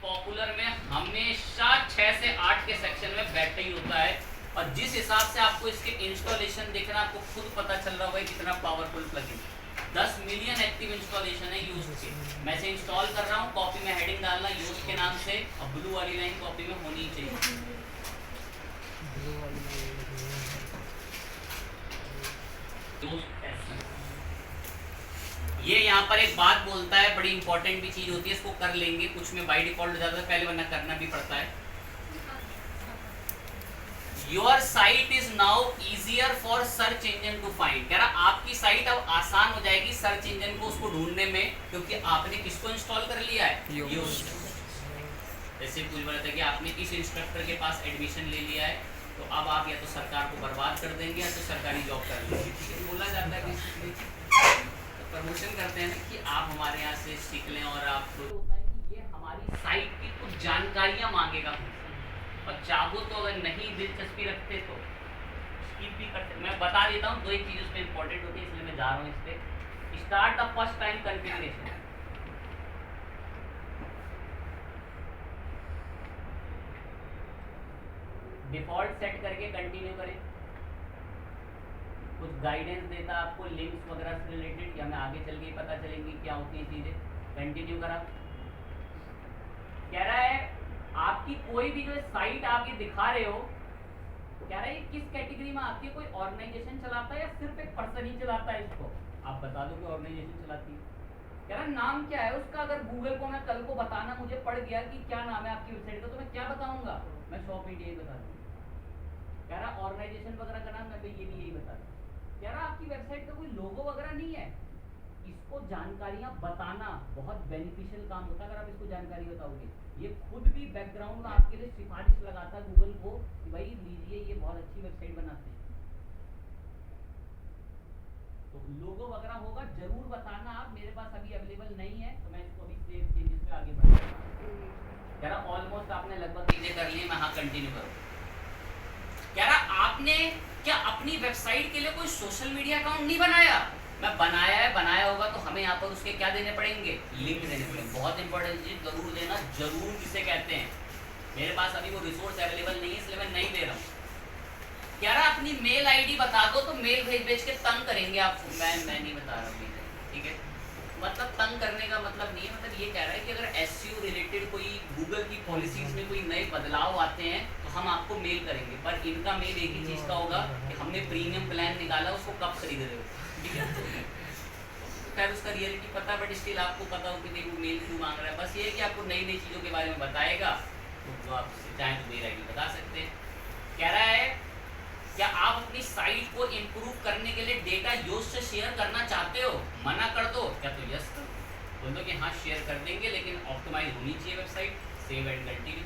Popular में हमेशा 6 से 8 के सेक्शन में बैठा ही होता है, और जिस हिसाब से आपको इसके इंस्टॉलेशन देखना, आपको खुद पता चल रहा होगा कितना powerful plugin. 10 million active installation है यूज के। मैं इसे इंस्टॉल कर रहा हूँ, कॉपी में हेडिंग डालना यूज के नाम से, और ब्लू वाली लाइन कॉपी में होनी चाहिए। ये यहाँ पर एक बात बोलता है, बड़ी इंपॉर्टेंट भी चीज होती है, इसको कर लेंगे कुछ में बाई डिफॉल्ट ज्यादा पहले, वरना करना भी पड़ता है। Your site is now easier for search engine to find. कह रहा आपकी साइट अब आसान हो जाएगी सर्च इंजन को उसको ढूंढने में, क्योंकि आपने किसको इंस्टॉल कर लिया है, यूज। जैसे पूछ रहा था कि आपने इस इंस्ट्रक्टर के पास एडमिशन ले लिया है, तो अब आप या तो सरकार को बर्बाद कर देंगे या तो सरकारी जॉब कर लेंगे। ठीक है, बोला जाता है तो प्रमोशन करते हैं कि आप हमारे यहाँ से सीख लें, और आप होता है कि ये हमारी साइट की कुछ जानकारियाँ मांगेगा, और चाहो तो अगर नहीं दिलचस्पी रखते तो स्किप भी करते। मैं बता देता हूँ, दो एक चीज़ उसमें इंपॉर्टेंट होती है, इसलिए मैं जा रहा हूँ इस पर। Start the first time configuration. Default set करके कंटिन्यू करें। कुछ गाइडेंस देता आपको लिंक्स वगैरह से रिलेटेड, या मैं आगे चल के पता चलेंगी क्या होती है चीज़ें। कंटिन्यू करा। कह रहा है आपकी कोई भी जो साइट आप ये दिखा रहे हो, कह रहा है किस कैटेगरी में आती है, कोई ऑर्गेनाइजेशन चलाता है या सिर्फ एक पर्सन ही चलाता है इसको, आप बता दो कि ऑर्गेनाइजेशन चलाती है। कह रहा नाम क्या है उसका, अगर गूगल को मैं कल को बताना मुझे पड़ गया कि क्या नाम है आपकी वेबसाइट का, तो मैं क्या बताऊंगा, मैं शॉप इंडिया ही बता दूंगा। कह रहा ऑर्गेनाइजेशन वगैरह का नाम, मैं ये भी यही बता दूँ। कह रहा आपकी वेबसाइट का कोई लोगो वगैरह नहीं है, इसको जानकारियां बताना बहुत बेनिफिशियल काम होता है अगर आप इसको जानकारी बताओगे। ये खुद भी बैकग्राउंड में आपके लिए सिफारिश लगाता है गूगल को कि भाई लीजिए ये बहुत अच्छी वेबसाइट बनाते हैं। तो लोगो वगैरह होगा जरूर बताना आप, मेरे पास अभी अवेलेबल नहीं है, तो मैं इसको अभी सेव चेंजेस पे आगे बढ़ूंगा। कह रहा ऑलमोस्ट आपने लगभग चीजें कर ली, मैं हाँ कंटिन्यू करूँ। कह रहा आपने क्या अपनी वेबसाइट के लिए कोई सोशल मीडिया अकाउंट नहीं बनाया? मैं बनाया है, बनाया होगा तो हमें यहाँ पर उसके क्या देने पड़ेंगे, लिंक देने पड़ेंगे। बहुत इंपॉर्टेंट चीज, जरूर देना, जरूर किसे कहते हैं। मेरे पास अभी वो रिसोर्स अवेलेबल नहीं है इसलिए मैं नहीं दे रहा हूँ। कह रहा अपनी मेल आईडी बता दो, तो मेल भेज के तंग करेंगे आपको। मैं नहीं बता रहा हूँ, ठीक है। मतलब तंग करने का मतलब नहीं है, मतलब ये कह रहा है कि अगर एसईओ रिलेटेड कोई गूगल की पॉलिसीज में कोई नए बदलाव आते हैं तो हम आपको मेल करेंगे, पर इनका मेल एक ही चीज़ का होगा कि हमने प्रीमियम प्लान निकाला, उसको कब खरीद रहे हो, ठीक है। खैर उसका रियलिटी पता, बट स्टिल आपको पता हो कि नहीं वो मेल क्यों मांग रहा है। बस ये है कि आपको नई नई चीज़ों के बारे में बताएगा, तो आप चाहें तो मेल आईडी बता सकते हैं। कह रहा है क्या आप अपनी साइट को इम्प्रूव करने के लिए डेटा यूज से शेयर करना चाहते हो? मना कर दो, क्या तो यस कर बोल दो कि हाँ शेयर कर देंगे, लेकिन ऑप्टिमाइज होनी चाहिए वेबसाइट। Save and continue.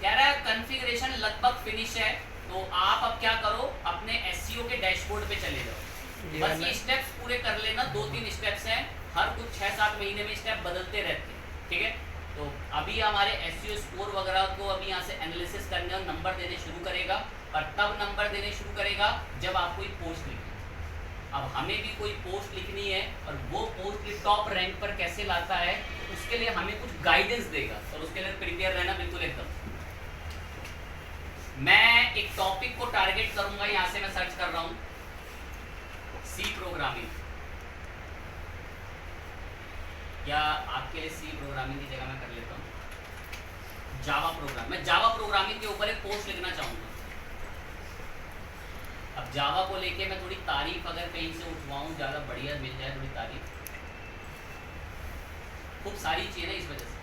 कह रहा है कॉन्फ़िगरेशन लगभग फिनिश है, तो आप अब क्या करो, अपने एसईओ के डैशबोर्ड पे चले जाओ। बस ये स्टेप्स पूरे कर लेना, 2-3 स्टेप्स हैं, हर कुछ 6-7 महीने में स्टेप बदलते रहते हैं, ठीक है। तो अभी हमारे एसईओ स्कोर वगैरह को अभी यहाँ से एनालिसिस करने और नंबर देने शुरू करेगा, और तब नंबर देने शुरू करेगा जब आप कोई पोस्ट लिखें। अब हमें भी कोई पोस्ट लिखनी है, और वो पोस्ट की टॉप रैंक पर कैसे लाता है, उसके लिए हमें कुछ गाइडेंस देगा, और उसके लिए प्रिपेयर रहना बिल्कुल एकदम। मैं एक टॉपिक को टारगेट करूंगा, यहाँ से मैं सर्च कर रहा हूँ सी प्रोग्रामिंग, या आपके लिए सी प्रोग्रामिंग की जगह मैं कर लेता हूँ जावा प्रोग्राम। मैं जावा प्रोग्रामिंग के ऊपर एक पोस्ट लिखना चाहूँगा। अब जावा को लेके मैं थोड़ी तारीफ अगर कहीं से उठवाऊँ, ज़्यादा बढ़िया मिल जाए थोड़ी तारीफ, खूब सारी चीज़ें इस वजह से।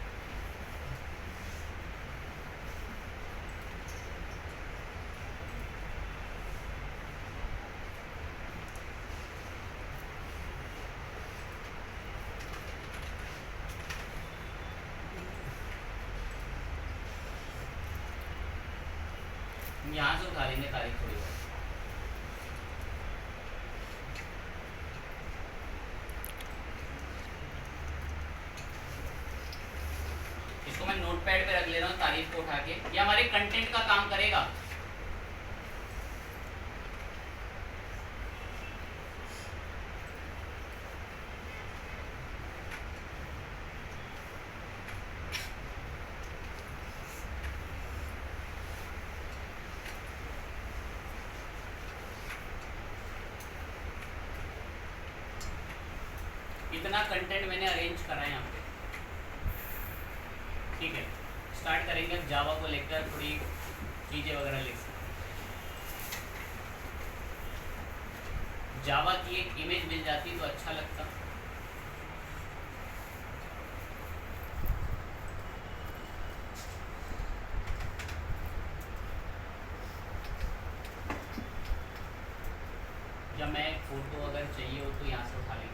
यहाँ से उठा लेंगे तारीफ थोड़ी बहुत। इसको मैं नोटपैड पे रख ले रहा हूँ तारीफ को उठा के, ये हमारे कंटेंट का काम करेगा। इतना कंटेंट मैंने अरेंज करा है यहाँ पे, ठीक है। स्टार्ट करेंगे अब जावा को लेकर थोड़ी चीज़ें वगैरह लिख सकते। जावा की एक इमेज मिल जाती तो अच्छा लगता। या मैं एक फोटो अगर चाहिए हो तो यहाँ से उठा लेंगे।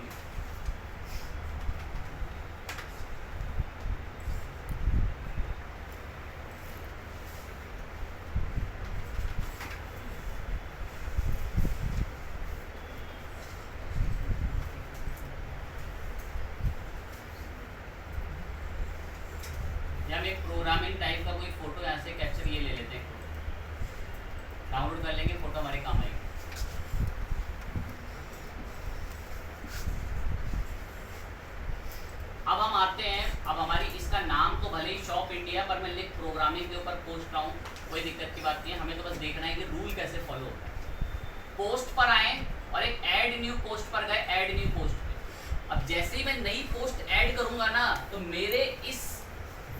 या हम एक प्रोग्रामिंग टाइप का कोई फोटो यहाँ से कैप्चर ये ले लेते हैं, डाउनलोड कर लेंगे, फोटो हमारे काम आएगी। अब हम आते हैं, अब हमारी इसका नाम तो भले ही शॉप इंडिया पर मैं लिख प्रोग्रामिंग के ऊपर पोस्ट रहा हूँ, कोई दिक्कत की बात नहीं है। हमें तो बस देखना है कि रूल कैसे फॉलो होता है। पोस्ट पर आए और एक ऐड न्यू पोस्ट पर गए, ऐड न्यू पोस्ट पे। अब जैसे ही मैं नई पोस्ट ऐड करूंगा ना, तो मेरे इस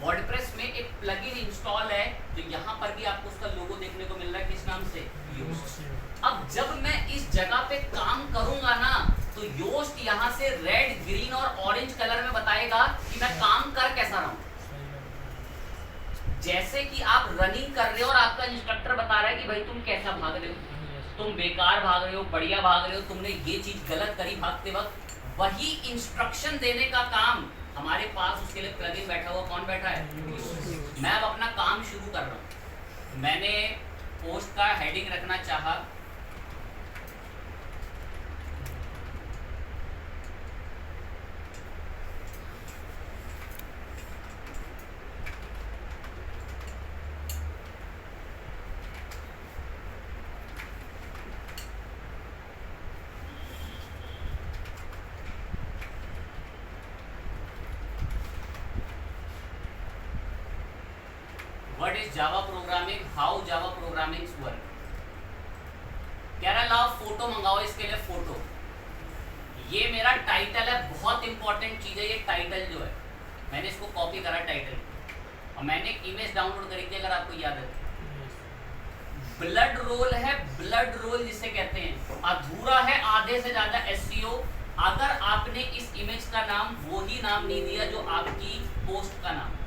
वर्डप्रेस में एक प्लगइन इंस्टॉल है, तो यहाँ पर भी आपको उसका लोगो देखने को मिल रहा है, किस नाम से, योस्ट। अब जब मैं इस जगह पे काम करूंगा ना, तो योस्ट यहाँ से रेड, ग्रीन और ऑरेंज कलर में बताएगा कि मैं काम कर कैसा रहा हूँ। जैसे कि आप रनिंग कर रहे हो और आपका इंस्ट्रक्टर बता रहा है कि भाई तुम कैसा भाग रहे हो, तुम बेकार भाग रहे हो, बढ़िया भाग रहे हो, तुमने ये चीज गलत करी भागते वक्त, वही इंस्ट्रक्शन देने का काम हमारे पास उसके लिए प्लगइन बैठा हुआ, कौन बैठा है, मैं अब अपना काम शुरू कर रहा हूँ। मैंने पोस्ट का हेडिंग रखना चाहा, What is Java programming? How Java programming work? कह रहा लाओ फोटो मंगाओ, इसके लिए फोटो। ये मेरा टाइटल है, बहुत इंपॉर्टेंट चीज है ये टाइटल जो है। मैंने इसको कॉपी करा टाइटल और मैंने एक इमेज डाउनलोड करी थी, अगर आपको याद है। ब्लड रोल है, ब्लड रोल जिसे कहते हैं, अधूरा है आधे से ज्यादा एसईओ, अगर आपने इस इमेज का नाम वही नाम नहीं दिया जो आपकी पोस्ट का नाम।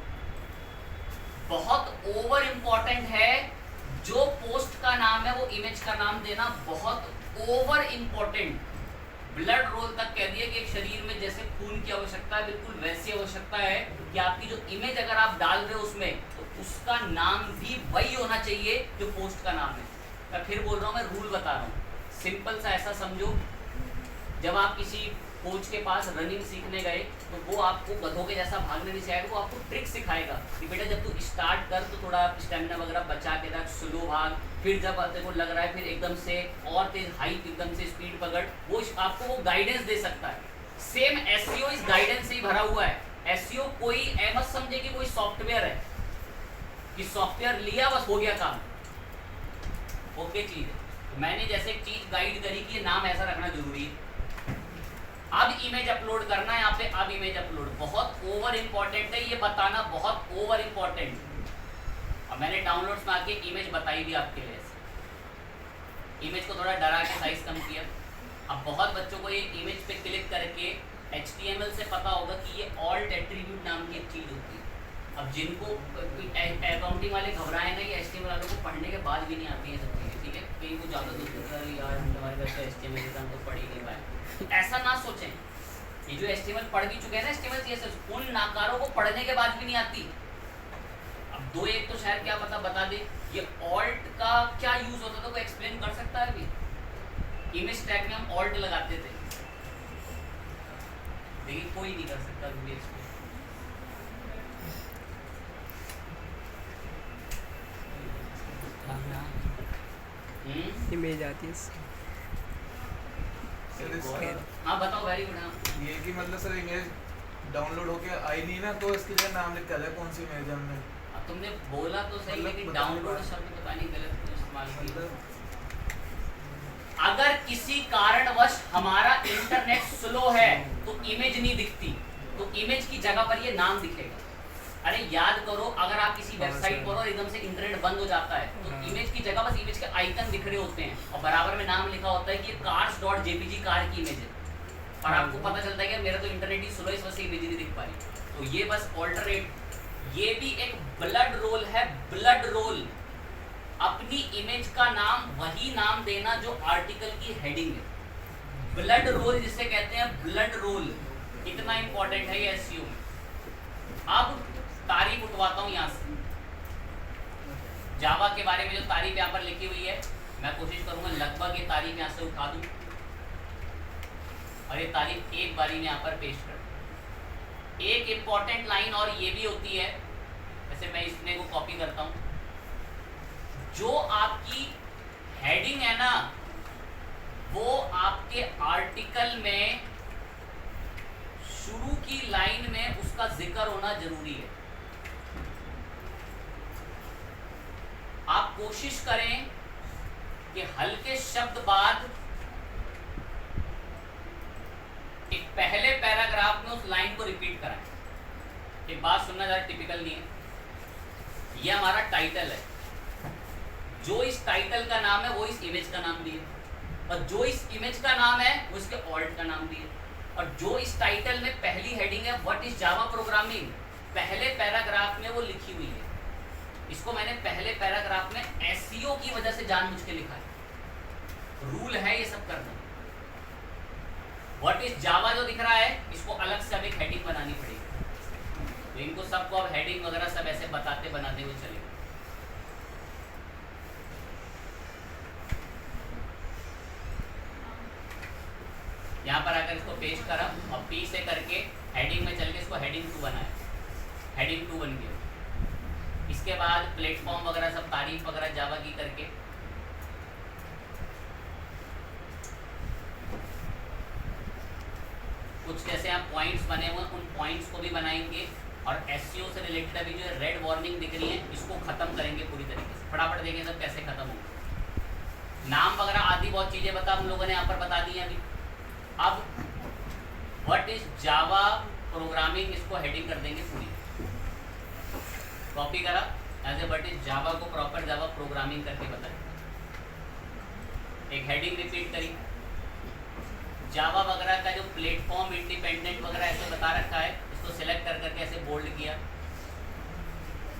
बहुत ओवर इंपॉर्टेंट है, जो पोस्ट का नाम है वो इमेज का नाम देना बहुत ओवर इंपॉर्टेंट। ब्लड रोल तक कह दिया कि एक शरीर में जैसे खून की आवश्यकता है, बिल्कुल वैसी आवश्यकता है कि आपकी जो इमेज अगर आप डाल रहे हो उसमें, तो उसका नाम भी वही होना चाहिए जो पोस्ट का नाम है। मैं फिर बोल रहा हूँ, मैं रूल बता रहा हूँ, सिंपल सा ऐसा समझो, जब आप किसी कोच के पास रनिंग सीखने गए तो वो आपको गधों के जैसा भागने नहीं सिखाएगा, वो आपको ट्रिक सिखाएगा कि बेटा जब तू स्टार्ट कर तो थोड़ा स्टेमिना वगैरह बचा के रख, स्लो भाग, फिर जब तेरे को लग रहा है फिर एकदम से और तेज हाइट, एकदम से स्पीड पकड़, वो आपको वो गाइडेंस दे सकता है। सेम एसईओ इस गाइडेंस से ही भरा हुआ है। एसईओ कोई मत समझे कि कोई सॉफ्टवेयर है कि सॉफ्टवेयर लिया बस हो गया काम, ओके चीज है। तो मैंने जैसे एक चीज गाइड करी कि ये नाम ऐसा रखना जरूरी है। अब इमेज अपलोड करना है यहाँ पे, अब इमेज अपलोड बहुत ओवर इंपॉर्टेंट है, ये बताना बहुत ओवर इंपॉर्टेंट। अब मैंने डाउनलोड्स में आके इमेज बताई भी आपके लिए, इमेज को थोड़ा डरा के साइज कम किया। अब बहुत बच्चों को ये इमेज पे क्लिक करके HTML से पता होगा कि ये ऑल्ट एट्रीब्यूट नाम की एक चीज होती है। अब जिनको अकाउंटिंग वाले घबराए ना, ये HTML वालों को पढ़ने के बाद भी नहीं आती है सब चीज़ें, ठीक है। कहीं को ज़्यादा दूसरा यार हमारे पास HTML हम तो पढ़ ही नहीं पाए, ऐसा ना सोचें। ये जो HTML पढ़ भी चुके हैं ना, HTML CSS, उन नाकारों को पढ़ने के बाद भी नहीं आती। अब दो एक तो शायद क्या पता बता दे, ये ऑल्ट का क्या यूज होता था, कोई एक्सप्लेन कर सकता है अभी? इमेज टैग में हम ऑल्ट लगाते थे, लेकिन कोई नहीं कर सकता अभी एक्सप्लेन। इमेज आती है। हाँ बताओ, वेरी गुड। ये कि मतलब सर इमेज डाउनलोड होके आई नहीं ना, तो इसके लिए नाम लिखा है कौन सी इमेज हमने। तुमने बोला तो सही, लेकिन डाउनलोड शब्द पता नहीं गलत क्यों इस्तेमाल किया। अगर किसी कारणवश हमारा इंटरनेट स्लो है तो इमेज नहीं दिखती, तो इमेज की जगह पर ये नाम दिखेगा। अरे याद करो, अगर आप किसी वेबसाइट पर और एकदम से इंटरनेट बंद हो जाता है तो इमेज की जगह बस इमेज के आइकन दिख रहे होते हैं और बराबर में नाम लिखा होता है कि cars.jpg कार की इमेज है, और आपको पता चलता है कि मेरा तो इंटरनेट ही स्लो है, इस वजह से इमेज नहीं दिख पा रही। तो ये बस ऑल्टरनेट, ये भी एक ब्लड रोल है, ब्लड रोल। अपनी इमेज का नाम वही नाम देना जो आर्टिकल की हेडिंग है। ब्लड रोल जिसे कहते हैं, ब्लड रोल, इतना इंपॉर्टेंट है ये एसईओ में। अब तारीफ उठवाता हूं यहां से, जावा के बारे में जो तारीफ यहाँ पर लिखी हुई है, मैं कोशिश करूंगा लगभग ये तारीफ यहाँ से उठा दूं और ये तारीफ एक बारी में यहाँ पर पेश कर दूं। एक इंपॉर्टेंट लाइन और ये भी होती है, जैसे मैं इसने को कॉपी करता हूं, जो आपकी हेडिंग है ना, वो आपके आर्टिकल में शुरू की लाइन में उसका जिक्र होना जरूरी है। आप कोशिश करें कि हल्के शब्द बाद एक पहले पैराग्राफ में उस लाइन को रिपीट कराएं। एक बात सुनना ज़्यादा टिपिकल नहीं है, यह हमारा टाइटल है, जो इस टाइटल का नाम है वो इस इमेज का नाम दिए, और जो इस इमेज का नाम है वो इसके ऑल्ट का नाम दिए, और जो इस टाइटल में पहली हेडिंग है व्हाट इज जावा प्रोग्रामिंग, पहले पैराग्राफ में वो लिखी हुई है। इसको मैंने पहले पैराग्राफ में एसईओ की वजह से जानबूझ के लिखा है, रूल है ये सब करना। व्हाट इज जावा जो दिख रहा है, इसको अलग से अब एक हेडिंग बनानी पड़ेगी, तो इनको सबको अब हेडिंग वगैरह सब ऐसे बताते बनाते हुए चलेगा। यहाँ पर आकर इसको पेस्ट करा और पी से करके हेडिंग में चल के इसको हेडिंग 2 बनाया, हेडिंग 2 बन गया। इसके बाद प्लेटफॉर्म वगैरह सब तारीफ वगैरह जावा की करके कुछ जैसे यहाँ पॉइंट्स बने हुए उन पॉइंट्स को भी बनाएंगे, और एसईओ से रिलेटेड अभी जो रेड वार्निंग दिख रही है इसको खत्म करेंगे पूरी तरीके से। फटाफट देखें सब कैसे खत्म होगा। नाम वगैरह आदि बहुत चीज़ें बता हम लोगों ने यहाँ पर बता दी हैं अभी। अब व्हाट इज जावा प्रोग्रामिंग, इसको हेडिंग कर देंगे पूरी, कॉपी करा as a what is Java को प्रॉपर जावा प्रोग्रामिंग करके बताया, एक हेडिंग रिपीट करी। जावा वगैरह का जो प्लेटफॉर्म इंडिपेंडेंट वगैरह ऐसे बता रखा है, इसको सिलेक्ट कर करके ऐसे बोल्ड किया।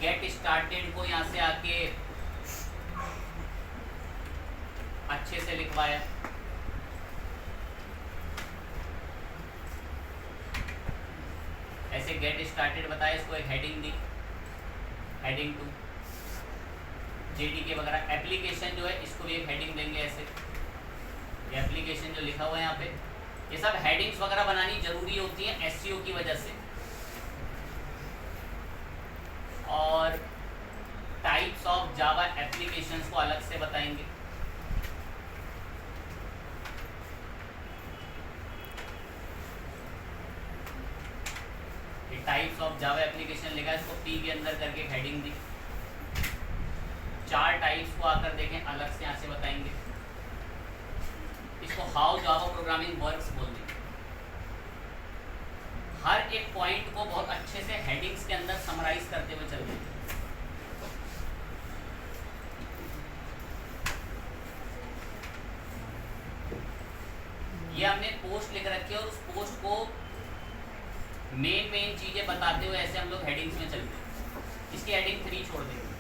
गेट स्टार्टेड को यहाँ से आके अच्छे से लिखवाया। ऐसे गेट स्टार्टेड बताया, इसको एक हेडिंग दी, हेडिंग 2। जेडीके वगैरह एप्लीकेशन जो है इसको भी एक हेडिंग देंगे ऐसे, ये एप्लीकेशन जो लिखा हुआ है यहाँ पे, ये सब हेडिंग्स वगैरह बनानी जरूरी होती है एसईओ की वजह से। और टाइप्स ऑफ जावा एप्लीकेशंस को अलग से बताएंगे। टाइप्स ऑफ जावा एप्लीकेशन लिखा है, इसको पी के अंदर करके हेडिंग दी। 4 टाइप्स को आकर देखें अलग से यहाँ से बताएंगे। इसको हाउ जावा प्रोग्रामिंग वर्क्स बोल देंगे। हर एक पॉइंट को बहुत अच्छे से हेडिंग्स के अंदर समराइज करते हुए चल देंगे। ये हमने पोस्ट लिख रखी है और उस पोस्ट को मेन चीजें बताते हुए ऐसे हम लोग हेडिंग्स में चलते हैं। इसकी हेडिंग 3 छोड़ देंगे।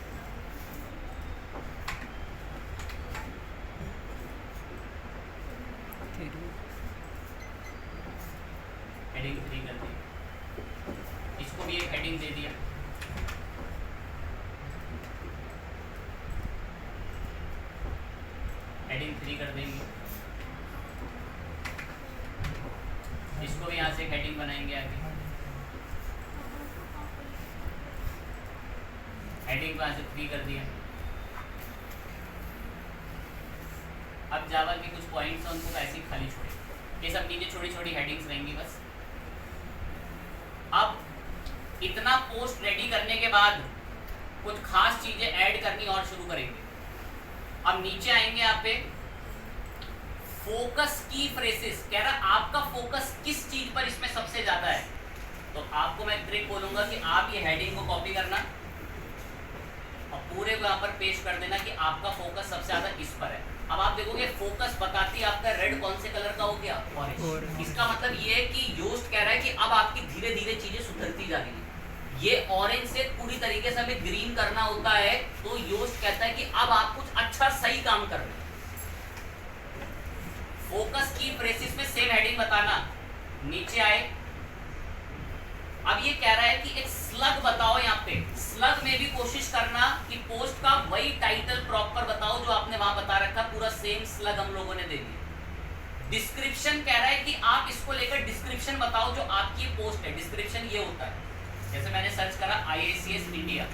हेडिंग 3 कर दी, इसको भी एक हेडिंग दे दिया। हेडिंग 3 कर देंगे, इसको भी यहाँ से एक हेडिंग बनाएंगे आगे। हेडिंग को यहाँ से 3 कर दिया। अब जावा के कुछ पॉइंट्स हैं उनको ऐसे ही खाली छोड़े, ये सब नीचे छोटी छोटी हेडिंग्स रहेंगी बस। अब इतना पोस्ट रेडी करने के बाद कुछ खास चीजें ऐड करनी और शुरू करेंगे। अब नीचे आएंगे यहाँ पे फोकस की फ्रेसेस, कह रहा आपका फोकस किस चीज पर इसमें सबसे ज्यादा है। तो आपको मैं ट्रिक बोलूंगा कि आप ये हेडिंग को कॉपी करना और पूरे को यहाँ पर पेस्ट कर देना कि आपका फोकस सबसे ज्यादा इस पर है। अब आप देखोगे फोकस बताती है आपका रेड कौन से कलर का हो गया, ऑरेंज। इसका मतलब ये है कि योस्ट कह रहा है कि अब आपकी धीरे धीरे चीजें सुधरती जा रही है। ये ऑरेंज से पूरी तरीके से हमें ग्रीन करना होता है, तो योस्ट कहता है कि अब आप कुछ अच्छा सही काम कर रहे हैं। फोकस की फ्रेसेस में सेम हेडिंग बताना, नीचे आए। अब ये कह रहा है कि एक स्लग बताओ, यहाँ पे स्लग में भी कोशिश करना कि पोस्ट का वही टाइटल प्रॉपर बताओ जो आपने वहां बता रखा, पूरा सेम स्लग हम लोगों ने दे दिया। डिस्क्रिप्शन कह रहा है कि आप इसको लेकर डिस्क्रिप्शन बताओ जो आपकी पोस्ट है। डिस्क्रिप्शन ये होता है, जैसे मैंने सर्च करा IACS इंडिया,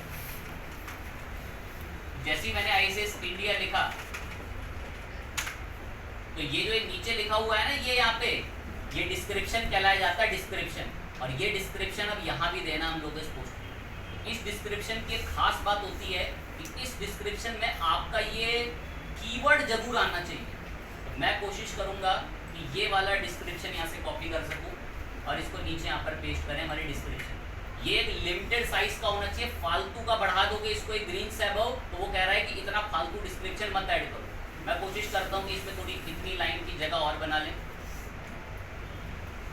जैसे ही मैंने IACS इंडिया लिखा तो ये जो नीचे लिखा हुआ है ना, ये यहाँ पे ये डिस्क्रिप्शन कहलाया जाता है, डिस्क्रिप्शन। और ये डिस्क्रिप्शन अब यहाँ भी देना हम लोग इस पोस्ट। इस डिस्क्रिप्शन की एक खास बात होती है कि इस डिस्क्रिप्शन में आपका ये कीवर्ड जरूर आना चाहिए। तो मैं कोशिश करूँगा कि ये वाला डिस्क्रिप्शन यहाँ से कॉपी कर सकूँ और इसको नीचे यहाँ पर पेस्ट करें हमारी डिस्क्रिप्शन। ये एक लिमिटेड साइज का होना चाहिए, फालतू का बढ़ा दोगे इसको एक ग्रीन से अबव तो वो कह रहा है कि इतना फालतू डिस्क्रिप्शन मत ऐड करो। मैं कोशिश करता हूँ कि इसमें थोड़ी इतनी लाइन की जगह और बना लें,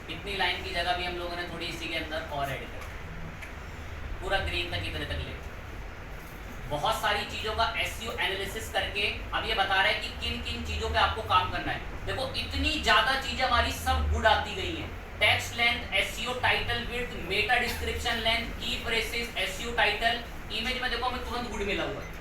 इतनी लाइन की जगह भी हम लोगों ने थोड़ी इसी के अंदर और ऐड कर, पूरा ग्रीन तक इतने तक ले। बहुत सारी चीज़ों का SEO एनालिसिस करके अब ये बता रहा है कि किन किन चीज़ों पे आपको काम करना है। देखो इतनी ज़्यादा चीज़ें हमारी सब गुड आती गई हैं। Text length, SEO title width, Meta description length, की फ्रेसेस, SEO टाइटल, इमेज में देखो हमें तुरंत गुड मिला हुआ है।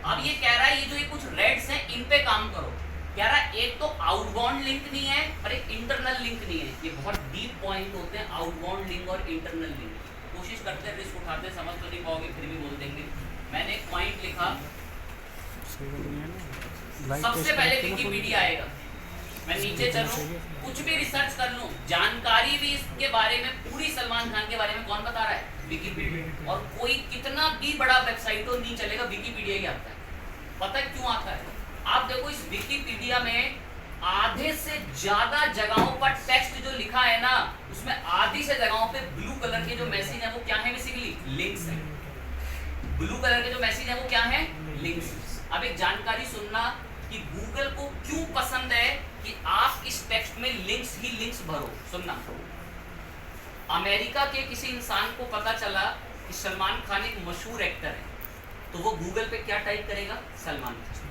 अब ये कह रहा है ये जो ये कुछ रेड्स हैं इन पे काम करो। कह रहा है एक तो आउटबाउंड लिंक नहीं है और एक इंटरनल लिंक नहीं है। ये बहुत डीप पॉइंट होते हैं, आउटबाउंड लिंक और इंटरनल लिंक। कोशिश करते हैं, रिस्क उठाते हैं, समझ तो नहीं पाओगे फिर भी बोल देंगे। मैंने एक पॉइंट लिखा, सबसे पहले विकिपीडिया आएगा। मैं नीचे चलूं, कुछ भी रिसर्च कर लूं, जानकारी भी इसके बारे में पूरी सलमान खान के बारे में कौन बता रहा है, विकिपीडिया। और कोई कितना भी बड़ा वेबसाइट हो नहीं चलेगा, विकिपीडिया ही आता है। पता है क्यों आता है? आप देखो इस विकिपीडिया में आधे से ज्यादा जगहों पर टेक्स्ट जो लिखा है ना, उसमें आधी से जगहों पे ब्लू कलर के जो मैसेज है वो क्या है, बेसिकली लिंक्स है। ब्लू कलर के जो मैसेज है वो क्या है, लिंक्स। अब एक जानकारी सुनना कि गूगल को क्यों पसंद है कि आप इस टेक्स्ट में लिंक्स ही लिंक्स भरो। सुनना, अमेरिका के किसी इंसान को पता चला कि सलमान खान एक मशहूर एक्टर है, तो वो गूगल पे क्या टाइप करेगा, सलमान खान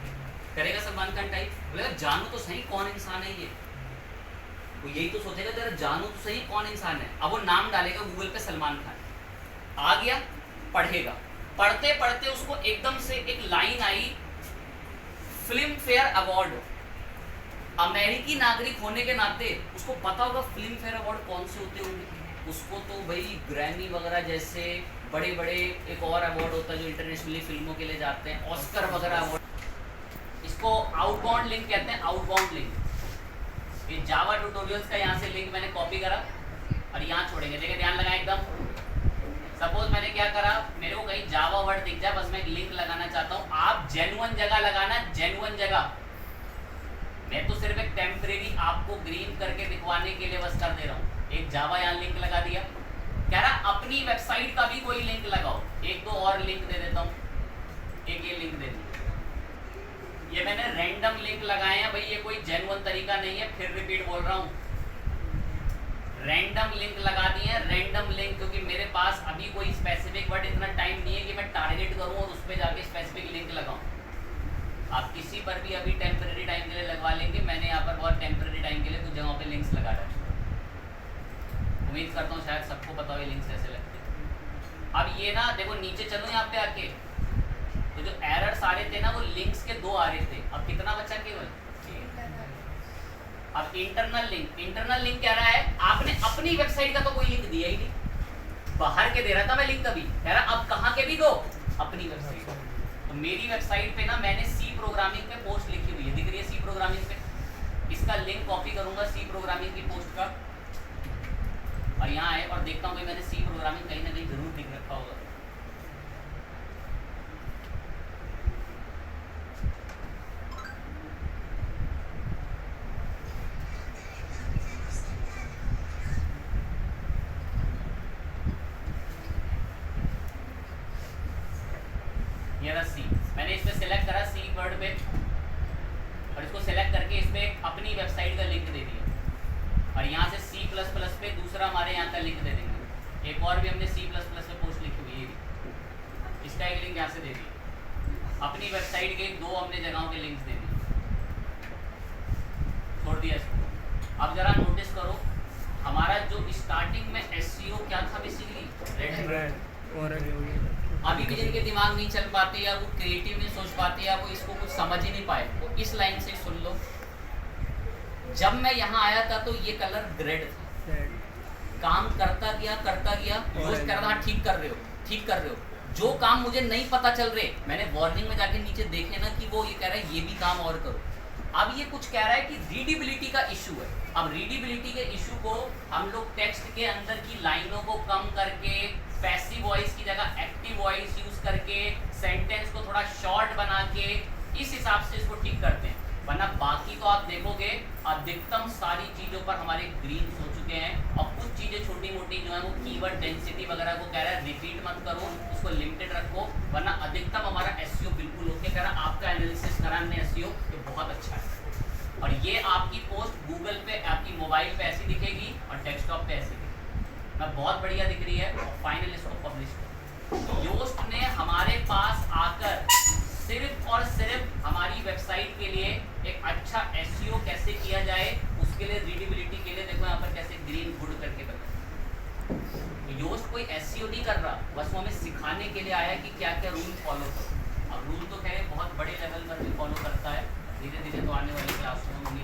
करेगा, सलमान खान टाइप। बोलेगा जानो तो सही कौन इंसान है ये, वो यही तो सोचेगा जरा जानो तो सही कौन इंसान है। अब वो नाम डालेगा गूगल पे सलमान खान, आ गया, पढ़ेगा, पढ़ते पढ़ते उसको एकदम से एक लाइन आई, फिल्म फेयर अवार्ड। अमेरिकी नागरिक होने के नाते उसको पता होगा फिल्म फेयर अवार्ड कौन से होते होंगे। उसको तो भाई ग्रैमी वगैरह जैसे बड़े बड़े एक और अवार्ड होता है जो इंटरनेशनली फिल्मों के लिए जाते हैं, ऑस्कर वगैरह अवार्ड। इसको आउटबाउंड लिंक कहते हैं, आउटबाउंड लिंक। ये जावा ट्यूटोरियल्स का यहाँ से लिंक मैंने कॉपी करा और यहाँ छोड़ेंगे। देखिए ध्यान लगाएं एकदम। सपोज मैंने क्या करा, मेरे को कहीं जावा वर्ड दिख जाए, बस मैं एक लिंक लगाना चाहता हूँ। आप जेन्युइन जगह लगाना, जेन्युइन जगह। मैं तो सिर्फ एक टेम्परेरी आपको ग्रीन करके दिखवाने के लिए बस कर दे रहा हूँ। एक जावा यहाँ लिंक लगा दिया। कह रहा अपनी वेबसाइट का भी कोई लिंक लगाओ। एक दो और लिंक दे देता हूँ, एक ये लिंक दे दी। ये मैंने रैंडम लिंक लगाए हैं भाई, ये कोई जेन्युइन तरीका नहीं है, फिर रिपीट बोल रहा हूँ। रैंडम लिंक लगा दिए हैं, रैंडम लिंक, क्योंकि मेरे पास अभी कोई स्पेसिफिक वर्ड इतना टाइम नहीं है कि मैं टारगेट करूँ और उस पर जाके स्पेसिफिक लिंक लगाऊँ। आप किसी पर भी अभी टेम्परेरी टाइम के लिए लगवा लेंगे। मैंने यहाँ पर बहुत टेम्परेरी टाइम के लिए कुछ जगहों पे लिंक्स लगा रखे। उम्मीद करता हूँ शायद सबको पता हो ये लिंक्स कैसे लगते हैं। अब ये ना देखो नीचे चलो यहाँ पे आके, तो जो एरर्स आ रहे थे ना वो लिंक्स के 2 आ रहे थे। अब कितना बचा केवल? अब इंटरनल लिंक, इंटरनल लिंक कह रहा है आपने अपनी वेबसाइट का तो कोई लिंक दिया ही नहीं, बाहर के दे रहा था मैं लिंक कभी। कह रहा अब कहाँ के भी दो, अपनी वेबसाइट। तो मेरी वेबसाइट पे ना मैंने सी प्रोग्रामिंग पे पोस्ट लिखी हुई है, दिख रही है सी प्रोग्रामिंग पे। इसका लिंक कॉपी करूंगा सी प्रोग्रामिंग की पोस्ट का और यहाँ आए और देखता हूँ भाई मैंने सी प्रोग्रामिंग कहीं ना कहीं जरूर लिख रखा होगा। ये रहा सी, मैंने इस पे सिलेक्ट करा सी वर्ड पे और इसको सिलेक्ट करके इस पे अपनी वेबसाइट का लिंक दे दिया और यहाँ से C++ पे दूसरा हमारे यहाँ का लिंक दे देंगे। एक और भी हमने C++ पे पोस्ट लिखी हुई है, इसका एक लिंक यहाँ से दे दिया, अपनी वेबसाइट के 2 हमने जगहों के लिंक्स दे दिए, छोड़ दिया इसको। अब जरा नोटिस करो हमारा जो स्टार्टिंग में SEO क्या था बेसिकली रेड। अभी भी जिनके दिमाग नहीं चल पाते या वो क्रिएटिव नहीं सोच पाते या वो इसको कुछ समझ ही नहीं पाए, वो इस लाइन से सुन लो। जब मैं यहाँ आया था तो ये कलर ग्रेड था, काम करता गया यूज कर रहा, ठीक कर रहे हो। जो काम मुझे नहीं पता चल रहे, मैंने वार्निंग में जाके नीचे देखे ना कि वो ये कह रहा है ये भी काम और करो। अब ये कुछ कह रहा है कि रीडेबिलिटी का इशू है। अब रीडेबिलिटी के इशू को हम लोग टेक्स्ट के अंदर की लाइनों को कम करके, पैसिव वॉइस की जगह एक्टिव वॉइस यूज करके, सेंटेंस को थोड़ा शॉर्ट बना के इस हिसाब से इसको ठीक करते हैं। वरना बाकी तो आप देखोगे अधिकतम सारी चीज़ों पर हमारे ग्रीन हो चुके हैं और कुछ चीज़ें छोटी मोटी जो है वो कीवर्ड डेंसिटी वगैरह को कह रहा है रिपीट मत करो, उसको लिमिटेड रखो, वरना अधिकतम हमारा SEO बिल्कुल ओके कह रहा। आपका एनालिसिस करा हमने SEO ये बहुत अच्छा है और ये आपकी पोस्ट गूगल पे आपकी मोबाइल पे ऐसी दिखेगी और डेस्कटॉप पे ऐसी दिखेगी, मैं बहुत बढ़िया दिख रही है। और फाइनल इसको पब्लिश करो। योस्ट ने हमारे पास आकर सिर्फ और सिर्फ हमारी वेबसाइट के लिए एक अच्छा SEO कैसे किया जाए उसके लिए, रीडेबिलिटी के लिए देखो यहाँ पर कैसे ग्रीन गुड करके बता। योस्ट कोई SEO नहीं कर रहा, बस वो हमें सिखाने के लिए आया कि क्या क्या रूल फॉलो करो। अब रूल तो कह रहे बहुत बड़े लेवल पर भी फॉलो करता है, धीरे धीरे तो आने वाली क्लासों में